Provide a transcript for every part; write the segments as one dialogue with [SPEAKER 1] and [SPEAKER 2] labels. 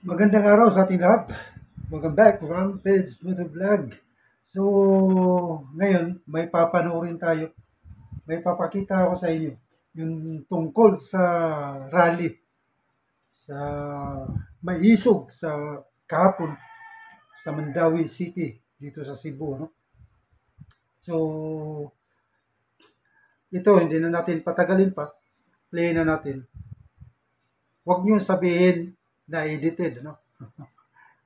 [SPEAKER 1] Magandang araw sa ating lahat. Welcome back from Page Moto Vlog. So, ngayon may papanoorin tayo. May papakita ako sa inyo yung tungkol sa rally sa Maisog sa kahapon sa Mandawi City dito sa Cebu, no? So, ito hindi na natin patagalin pa. Play na natin. Huwag niyo sabihin na edited, no?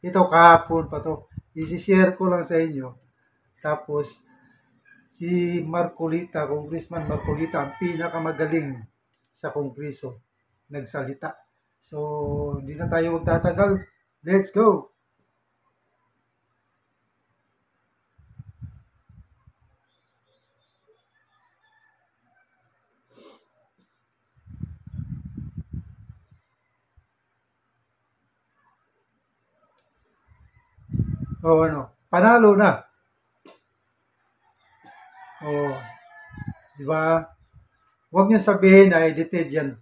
[SPEAKER 1] Ito kahapon pa to. I-share ko lang sa inyo. Tapos, si Marcolita, Congressman Marcolita, ang pinakamagaling sa Kongreso, nagsalita. So, hindi na tayo magtatagal. Let's go! O ano, panalo na. O, di ba? Huwag niyo sabihin na edited yan.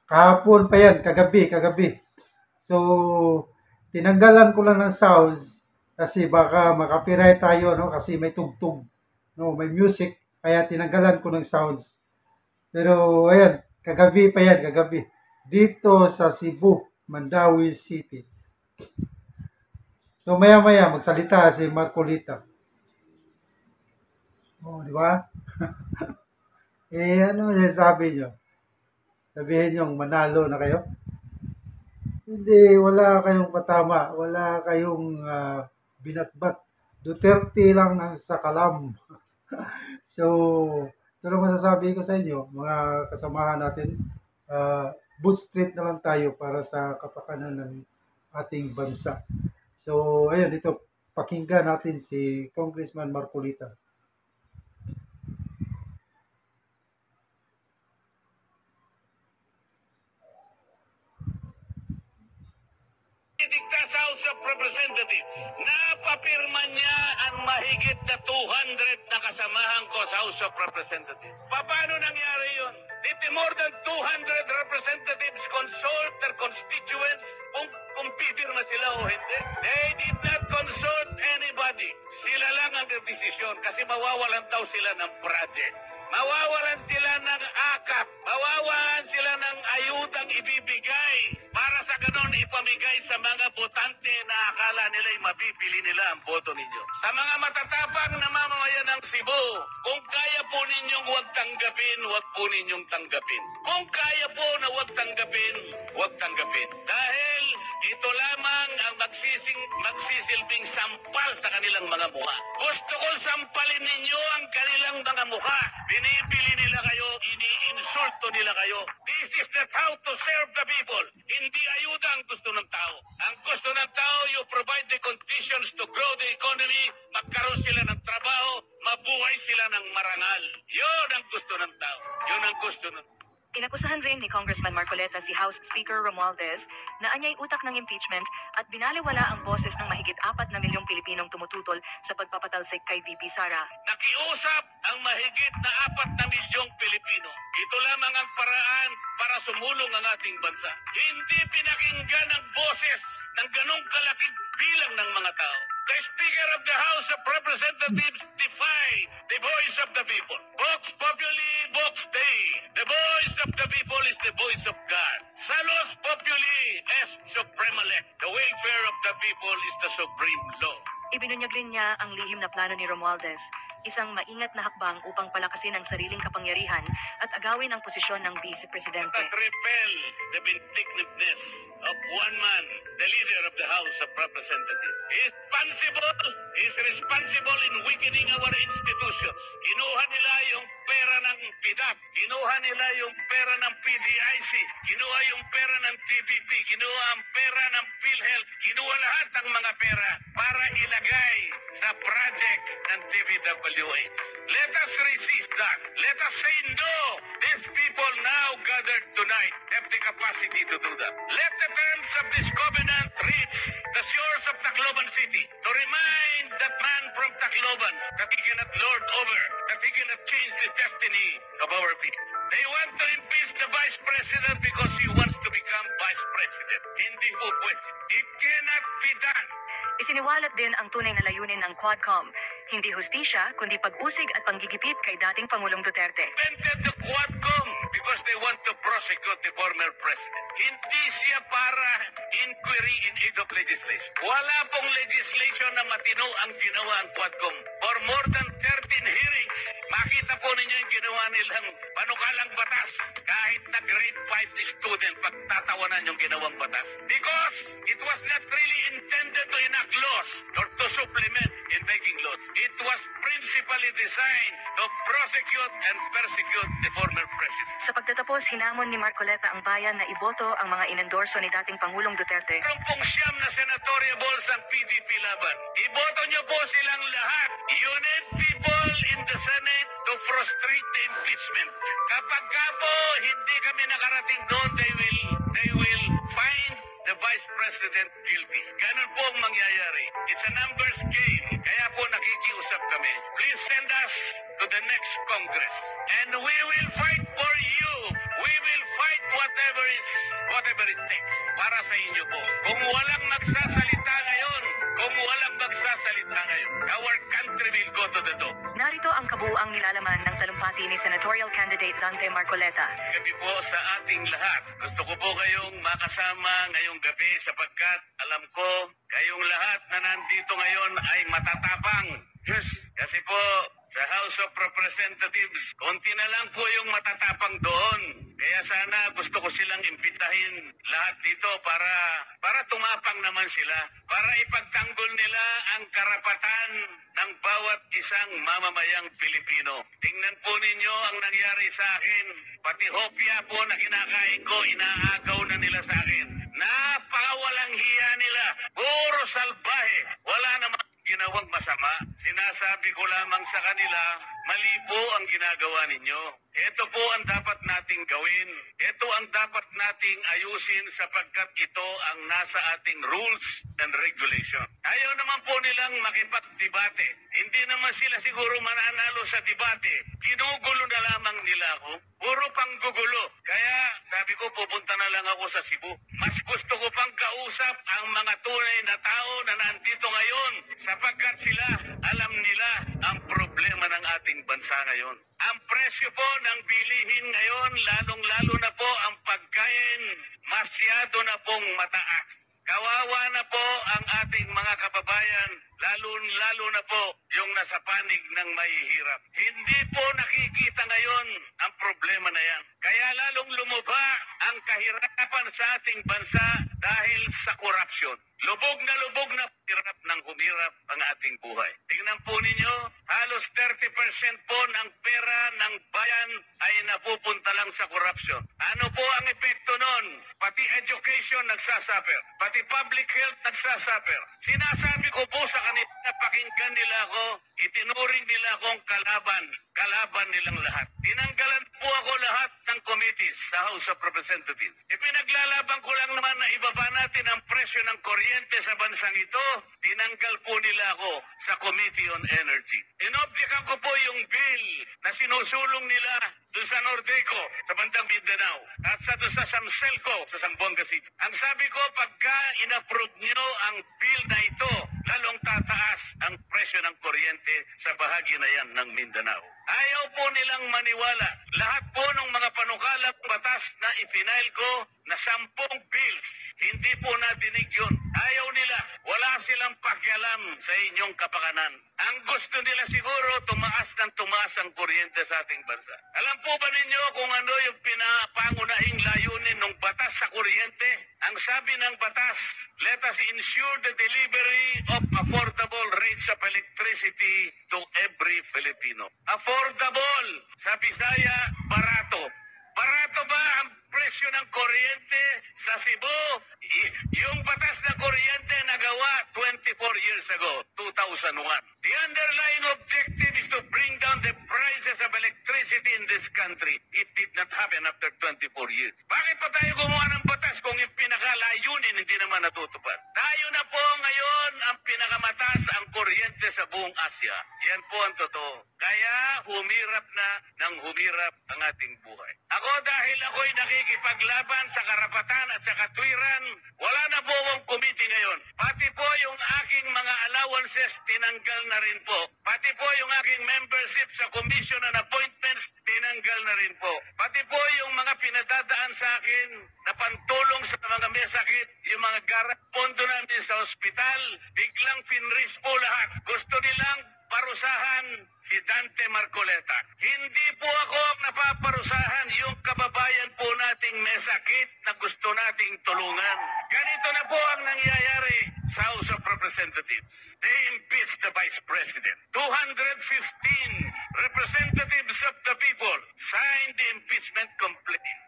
[SPEAKER 1] Kahapon pa yan, kagabi. So, tinanggalan ko lang ng sounds kasi baka makapiright tayo, no? Kasi may tugtog, no? May music, kaya tinanggalan ko ng sounds. Pero, ayan, kagabi pa yan, kagabi. Dito sa Cebu, Mandawi City. So, maya-maya, magsalita si Marcolita. Oh, di ba? Ano sabi nyo? Sabihin nyo, manalo na kayo? Hindi, wala kayong patama. Wala kayong binatbat. Duterte lang ang sakalam. So, ito lang masasabi ko sa inyo, mga kasamahan natin, boot street na lang tayo para sa kapakanan ng ating bansa. So, ayun, ito, pakinggan natin si Congressman Marcolita.
[SPEAKER 2] Dikta sa House of Representatives, napapirma niya ang mahigit na 200 na kasamahan ko sa House of Representatives. Paano nangyari yun? Did the more than 200 representatives consult their constituents kung pipirma sila o hindi? They did not consult anybody. Sila lang ang desisyon kasi mawawalan daw sila ng project. Mawawalan sila ng akap. Mawawalan sila ng ayudang ibibigay para sa ganon ipamigay sa mga botante na akala nila'y mabibili nila ang boto ninyo. Sa mga matatapang na mamamayan ng Cebu, kung kaya po ninyong huwag tanggapin, huwag po ninyong tanggapin. Kung kaya po na huwag tanggapin, huwag tanggapin. Dahil ito lamang ang magsisilbing sampal sa kanilang mga mukha. Gusto kong sampalin ninyo ang kanilang mga mukha. Binibili nila kayo, ini-insulto nila kayo. This is not how to serve the people. Hindi ayuda ang gusto ng tao. Ang gusto ng tao, you provide the conditions to grow the economy, magkaroon sila ng trabaho, mabuhay sila ng marangal. Yun ang gusto ng tao. Yun ang gusto ng tao.
[SPEAKER 3] Inakusahan rin ni Congressman Marcoleta si House Speaker Romualdez na anyay utak ng impeachment at binaliwala ang boses ng mahigit 4 na milyong Pilipinong tumututol sa pagpapatalsik kay VP Sara.
[SPEAKER 2] Nakiusap ang mahigit na 4 na milyong Pilipino. Ito lamang ang paraan para sumulong ang ating bansa. Hindi pinakinggan ang boses ng ganong kalaking bilang ng mga tao. The Speaker of the House of Representatives defied the voice of the people. Vox Populi, Vox Dei. The voice of the people is the voice of God. Salus Populi est suprema lect. The welfare of the people is the supreme law.
[SPEAKER 3] Ibinunyag rin niya ang lihim na plano ni Romualdez, isang maingat na hakbang upang palakasin ang sariling kapangyarihan at agawin ang posisyon ng Vice Presidente.
[SPEAKER 2] Let us repel the vindictiveness of one man, the leader of the House of Representatives. He is responsible in weakening our institutions. Kinuha nila yung pera ng PDAP, kinuha nila yung pera ng PDIC, kinuha yung pera ng TVP, kinuha ang pera ng PhilHealth, kinuha lahat ng mga pera para ilagay sa project ng TVWH. Let us resist that. Let us say no. These people now gathered tonight have the capacity to do that. Let the terms of this covenant reach the shores of Tacloban City to remind that man from Tacloban that he cannot lord over, that he cannot change the destiny of our people. They want to impeach the Vice President because he wants to become Vice President. Hindi po pwede. It cannot be done.
[SPEAKER 3] Isiniwalat din ang tunay na layunin ng Quadcom, hindi hustisya kundi pag-usig at panggigipit kay dating Pangulong Duterte.
[SPEAKER 2] Invented the Quadcom because they want to prosecute the former president. Hindi siya para inquiry in aid of legislation. Wala pong legislation na matino ang ginawa ang Quadcom. For more than 13 hearings, makita po ninyo yung ginawa nilang panukalang batas. Kahit na grade 5 student, pagtatawanan yung ginawang batas. Because it was not really intended to enact laws or to supplement in making laws. It was principally designed to prosecute and persecute the former president.
[SPEAKER 3] Sa pagtatapos, hinamon ni Marcoleta ang bayan na iboto ang mga inendorso ni dating Pangulong Duterte.
[SPEAKER 2] Meron pong siyam na senatoriables ang PDP laban. Iboto niyo po silang lahat. You need people in the Senate to frustrate the impeachment. Kapag ka po hindi kami nakarating doon, they will find the Vice President guilty. Ganun po ang mangyayari. It's a numbers game. Kaya po nakikiusap kami. Please send us to the next Congress. And we will fight for you. We will fight whatever it takes para sa inyo po. Kung walang magsasalita ngayon, our country will go to the door.
[SPEAKER 3] Narito ang kabuuang nilalaman ng talumpati ni Senatorial Candidate Dante Marcoleta.
[SPEAKER 2] Gabi po sa ating lahat. Gusto ko po kayong makasama ngayong gabi sapagkat alam ko kayong lahat na nandito ngayon ay matatapang. Yes. Kasi po sa House of Representatives, konti na lang po yung matatapang doon. Kaya sana gusto ko silang imbitahin lahat dito para tumapang naman sila. Para ipagtanggol nila ang karapatan ng bawat isang mamamayang Pilipino. Tingnan po ninyo ang nangyari sa akin. Pati hopya po na kinakain ko, inaagaw na nila sa akin. Napakawalang hiya nila. Puro salbahe. Wala namang ginawang masama. Sinasabi ko lamang sa kanila, mali po ang ginagawa ninyo. Ito po ang dapat nating gawin. Ito ang dapat nating ayusin sapagkat ito ang nasa ating rules and regulation. Ayaw naman po nilang makipagdebate. Hindi naman sila siguro mananalo sa debate. Ginugulo na lamang nila ako. Puro panggugulo. Kaya sabi ko pupunta na lang ako sa Cebu. Mas gusto ko pang kausap ang mga tunay na tao na nandito ngayon sapagkat sila alam nila ang problema ng ating bansa ngayon. Ang presyo po ng bilihin ngayon, lalong-lalo na po ang pagkain, masyado na pong mataas. Kawawa na po ang ating mga kababayan, lalo na po yung nasa panig ng mahihirap. Hindi po nakikita ngayon ang problema na yan. Kaya lalong lumuba ang kahirapan sa ating bansa dahil sa korupsyon. Lubog na hirap ng humirap ang ating buhay. Tingnan po ninyo, halos 30% po ng pera ng bayan ay napupunta lang sa korupsyon. Ano po ang epekto nun? Pati education nagsasuffer. Pati public health nagsasuffer. Sinasabi ko po sa kanila, pakinggan nila ako, itinuring nila akong kalaban nilang lahat. Tinanggalan po ako lahat ng committees sa House of Representatives. Ipinaglalaban ko lang naman na ibaba natin ang presyo ng kuryente sa bansang ito. Tinanggal po nila ako sa Committee on Energy. Inobjekan ko po yung bill na sinusulong nila doon sa Nordeco, sa bandang Mindanao, at doon sa Samselco, sa Zamboanga City. Ang sabi ko, pagka in-approve nyo ang bill na ito, lalong tataas ang presyo ng kuryente sa bahagi na yan ng Mindanao. Ayaw po nilang maniwala. Lahat po ng mga panukalang batas na ifinail ko na 10 bills, hindi po natinig yun. Ayaw nila. Wala silang pakialam sa inyong kapakanan. Ang gusto nila siguro, tumaas ang kuryente sa ating bansa. Alam po ba ninyo kung ano yung pinapangunahing layunin ng batas sa kuryente? Ang sabi ng batas, let us ensure the delivery of affordable rates of electricity to every Filipino. Affordable! Sa Bisaya, barato. Barato ba ang presyo ng kuryente sa Cebu? Yung batas ng kuryente nagawa 24 years ago, 2001. The underlying objective is to bring down the prices of electricity in this country. It did not happen after 24 years. Bakit pa tayo gumawa ng batas kung yung pinakalayunin hindi naman natutupad? Tayo na po ngayon ang pinakamataas ang kuryente sa sa buong Asia. Yan po ang totoo. Kaya humirap na ng humirap ang ating buhay. Ako dahil ako'y nakikipaglaban sa karapatan at sa katwiran, wala na po akong committee ngayon. Pati po yung aking mga allowances tinanggal na rin po. Pati po yung aking membership sa commission and appointments tinanggal na rin po. Pati po yung mga pinadadaan sa akin na pantulong sa mga may sakit, yung mga pondo namin sa ospital, biglang finris po lahat. Gusto nilang parusahan si Dante Marcoleta. Hindi po ako ang napaparusahan, yung kababayan po nating may sakit na gusto nating tulungan. Ganito na po ang nangyayari sa House of Representatives. They impeached the Vice President. 215 representatives of the people signed the impeachment complaint.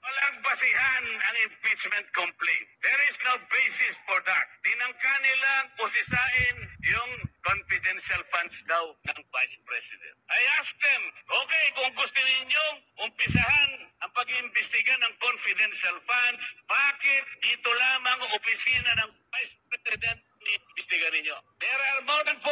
[SPEAKER 2] Walang basihan ang impeachment complaint. There is no basis for that. Tinangka nilang usisain yung confidential funds daw ng Vice President. I asked them, okay, kung gusto ninyong umpisahan ang pag-iimbestiga ng confidential funds, bakit dito lamang opisina ng Vice President iimbestiga ninyo? There are more than 400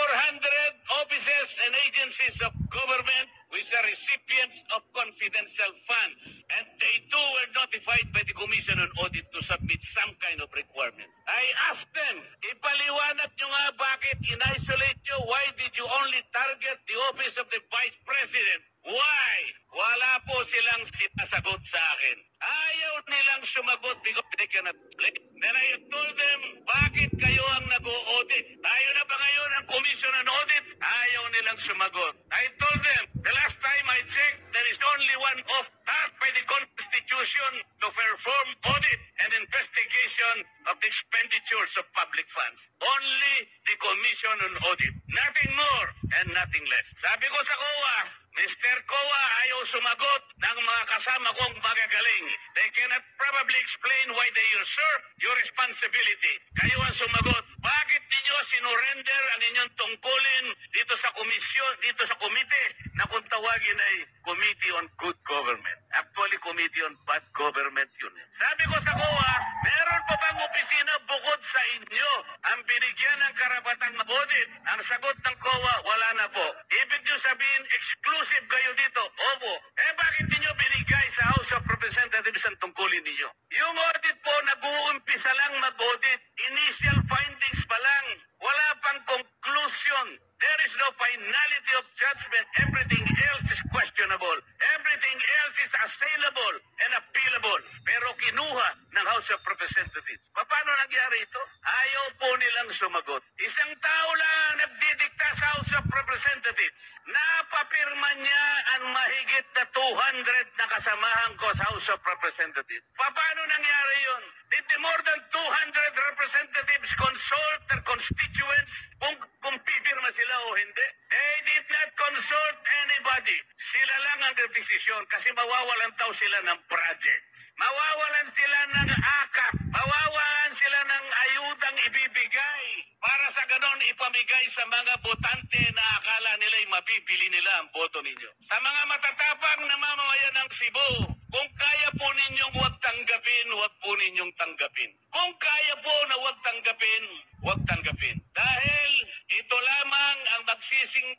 [SPEAKER 2] offices and agencies of government which are recipients of confidential funds, and they too were notified by the Commission on Audit to submit some kind of requirements. I asked them, ipaliwanag nyo nga bakit in-isolate nyo, why did you only target the office of the Vice President? Why? Wala po silang sinasagot sa akin. Ayaw nilang sumagot because they cannot explain. Then I told them, bakit kayo ang nag-o-audit? Tayo na ba ngayon ang Commission on Audit? Ayaw nilang sumagot. I told them, the last time I checked, there is only one of tasked by the Constitution to perform audit and investigation of the expenditures of public funds. Only the Commission on Audit. Nothing more and nothing less. Sabi ko sa COA, Mr. COA, ayaw sumagot ng mga kasama kong magagaling. They cannot probably explain why they usurp your responsibility. Kayo ang sumagot. Bakit ninyo sinurrender ang inyong tungkulin dito sa komisyon, dito sa komite na kung tawagin ay Committee on Good Government? Actually, Committee on Bad Government yun. Sabi ko sa COA, meron pa bang opisina bukod sa inyo ang binigyan ng karapatang mag-audit? Ang sagot ng COA, wala na po. Ibig nyo sabihin, exclusive kayo dito. Opo. Bakit ninyo binigay sa House of Representatives ang tungkulin ninyo? Yung audit po, nag-uumpisa lang mag-audit. Initial findings pa lang. Wala pang conclusion. There is no finality of judgment. Everything else is questionable. Everything else is assailable and appealable. Pero kinuha ng House of Representatives. Paano nangyari ito? Ayaw po nilang sumagot. Isang tao lang nagdidikta sa House of Representatives. Napapirma niya ang mahigit na 200 na kasamahan ko sa House of Representatives. Paano nangyari yun? Did the more than 200 representatives consult their constituents kung pipirma sila o hindi? They did not consult anybody. Sila lang ang desisyon kasi mawawalan daw sila ng project. Mawawalan sila ng akap. Mawawalan sila ng ayudang ibibigay para sa ganon ipamigay sa mga botante na akala nila'y mabibili nila ang boto ninyo. Sa mga matatapang na mamamayan ng Cebu, kung kaya po ninyong huwag tanggapin, huwag po ninyong tanggapin. Kung kaya po na huwag tanggapin, huwag tanggapin. Dahil ito lamang ang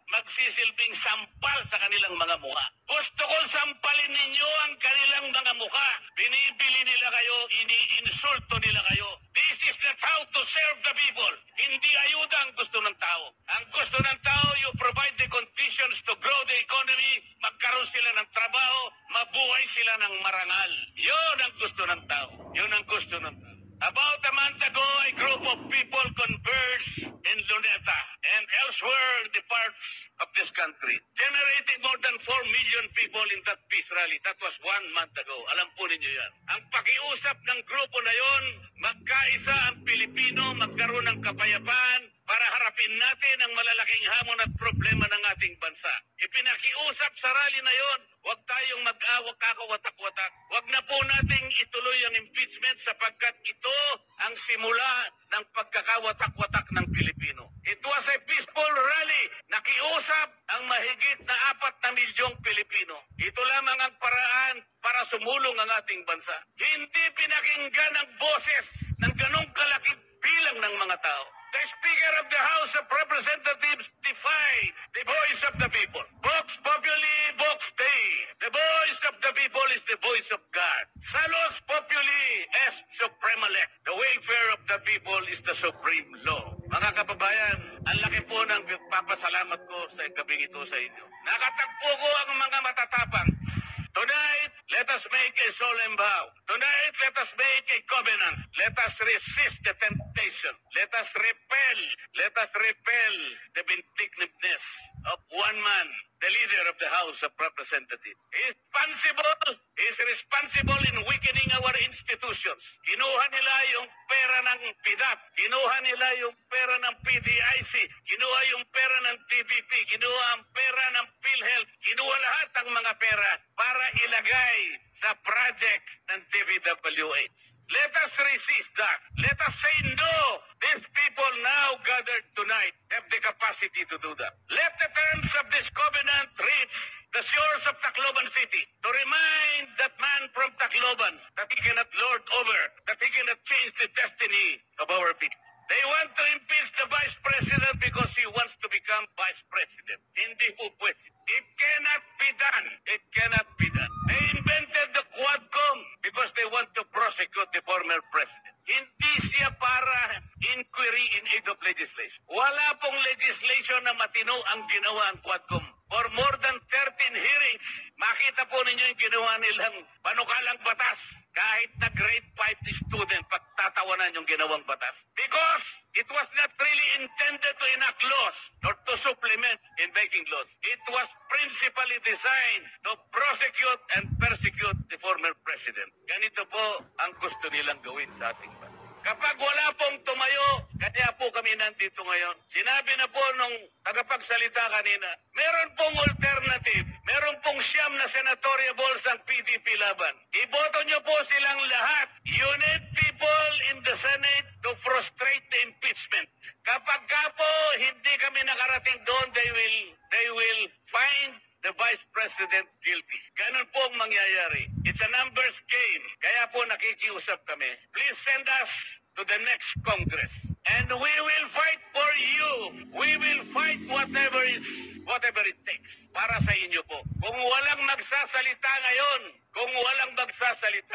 [SPEAKER 2] magsisilbing sampal sa kanilang mga mukha. Gusto kong sampalin ninyo ang kanilang mga mukha. Binibili nila kayo, iniinsulto nila kayo. This is not how to serve the people. Hindi ayuda ang gusto ng tao. Ang gusto ng tao, you provide the conditions to grow the economy, magkaroon sila ng trabaho, mabuhay sila ng marangal. Yun ang gusto ng tao. Yun ang gusto ng tao. About a month ago, a group of people converged in Luneta and elsewhere in the parts of this country, generating more than 4 million people in that peace rally. That was 1 month ago. Alam po ninyo yan. Ang pakiusap ng grupo na yon, magkaisa ang Pilipino, magkaroon ng kapayapaan para harapin natin ang malalaking hamon at problema ng ating bansa. Ipinakiusap sa rally na yon, huwag tayong mag-awak kakawatak-watak. Huwag na po nating ituloy ang impeachment sapagkat ito ang simula ng pagkakawatak-watak ng Pilipino. It was a peaceful rally. Nakiusap ang mahigit na 4 milyong Pilipino. Ito lamang ang paraan para sumulong ang ating bansa. Hindi pinakinggan ang boses ng ganong kalaking bilang ng mga tao. The Speaker of the House of Representatives supremalect. The welfare of the people is the supreme law. Mga kababayan, ang laki po ng papasalamat ko sa gabing ito sa inyo. Nakatagpo ko ang mga matatapang. Tonight, let us make a solemn vow. Tonight, let us make a covenant. Let us resist the temptation. Let us repel the vindictiveness of one man, the leader of the House of Representatives. He is responsible in weakening our institutions. Kinuha nila yung pera ng PIDAP, kinuha nila yung pera ng PDIC, kinuha yung pera ng TVP, kinuha ang pera ng PhilHealth, kinuha lahat ang mga pera para ilagay sa project ng DPWH. Let us resist that. Let us say no. These people now gathered tonight have the capacity to do that. Let the terms of this covenant reach the shores of Tacloban City to remind that man from Tacloban that he cannot lord over, that he cannot change the destiny of our people. They want to impeach the Vice President because he wants to become Vice President. Hindi po pwede. It cannot be done. It cannot be done. They invented the Quadcom because they want to prosecute the former president. Hindi siya para inquiry in aid of legislation. Wala pong legislation na matino ang ginawa ang Quadcom. For more than 13 hearings, makita po ninyo yung ginawa nilang panukalang batas. Kahit na grade 5 student, pagtatawanan yung ginawang batas. Because it was not really intended to enact laws or to supplement in making laws. It was principally designed to prosecute and persecute the former president. Ganito po ang gusto nilang gawin sa ating bansa. Kapag wala pong tumayo, kaya po kami nandito ngayon. Sinabi na po nung tagapagsalita kanina, meron pong alternative. Meron pong siyam na senatoriables ang PDP laban. Iboto nyo po silang lahat. You need people in the Senate to frustrate the impeachment. Kapag ka po hindi kami nakarating doon, they will find the Vice President guilty. Ganun po ang mangyayari. It's a numbers game. Kaya po nakikiusap kami. Please send us to the next Congress. And we will fight for you. We will fight whatever it takes. Para sa inyo po. Kung walang magsasalita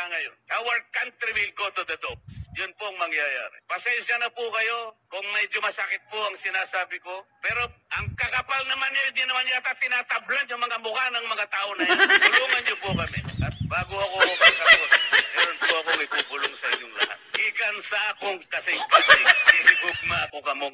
[SPEAKER 2] ngayon, our country will go to the dogs. Yun po ang mangyayari. Pasensya na po kayo kung medyo masakit po ang sinasabi ko. Pero ang kakapal naman nila, di naman yata tinatablan yung mga mukha ng mga tao na yan. Tulungan niyo po kami. At bago ako magkakot, meron po akong ipupulong sa inyong lahat. Ikan sa akong kasing-kasing, ihigugma ako kamong